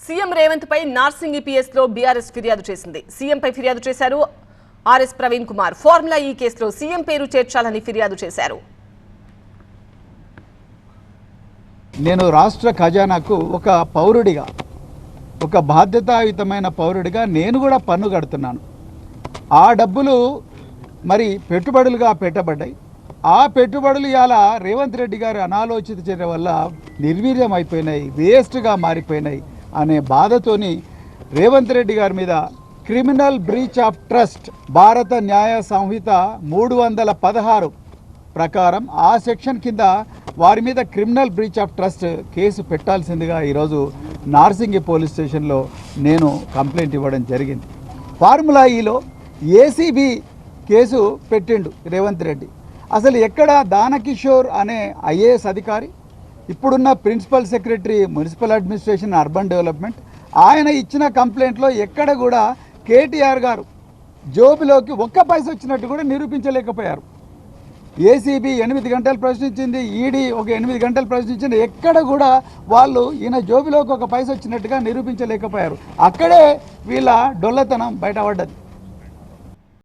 CM Revanth పై Narsingi EPS లో BRS ఫిర్యాదు చేసింది. సీఎం పై ఫిర్యాదు చేశారు ఆర్ఎస్ ప్రవీణ్ కుమార్. ఫార్ములా ఈ కేసులో సీఎం పేరు చేర్చాలని ఫిర్యాదు చేశారు. నేను రాష్ట్ర ఖజానాకు ఒక పౌరుడిగా, ఒక బాధ్యతాయుతమైన పౌరుడిగా నేను కూడా పన్ను కడుతున్నాను. ఆ డబ్బులు మరి పెట్టుబడులుగా పెట్టబడ్డాయి. ఆ పెట్టుబడులు ఇవాళ రేవంత్ రెడ్డి గారి అనాలోచిత చర్య వల్ల నిర్వీర్యం అయిపోయినాయి, వేస్ట్గా మారిపోయినాయి అనే బాధతోని రేవంత్ రెడ్డి గారి మీద క్రిమినల్ బ్రీచ్ ఆఫ్ ట్రస్ట్ భారత న్యాయ సంహిత 316 ప్రకారం ఆ సెక్షన్ కింద వారి మీద criminal breach of trust case పెట్టాల్సిందిగా ఈరోజు నార్సింగి పోలీస్ స్టేషన్లో నేను కంప్లైంట్ ఇవ్వడం జరిగింది. ఫార్ములా ఈలో ఏసీబీ కేసు పెట్టిండు రేవంత్ రెడ్డి. అసలు ఎక్కడ దానకిషోర్ అనే ఐఏఎస్ అధికారి, ఇప్పుడున్న principal secretary municipal administration urban development, ఆయన ఇచ్చిన కంప్లైంట్లో ఎక్కడ కూడా కేటీఆర్ గారు జోబులోకి ఒక్క పైసా వచ్చినట్టు కూడా నిరూపించలేకపోయారు. ఏసీబీ 8 గంటలు ప్రశ్నించింది, ఈడీ ఒక 8 గంటలు ప్రశ్నించింది, ఎక్కడ కూడా వాళ్ళు ఈయన జోబులోకి ఒక పైసా వచ్చినట్టుగా నిరూపించలేకపోయారు. అక్కడే వీళ్ళ డొల్లతనం బయటపడ్డది.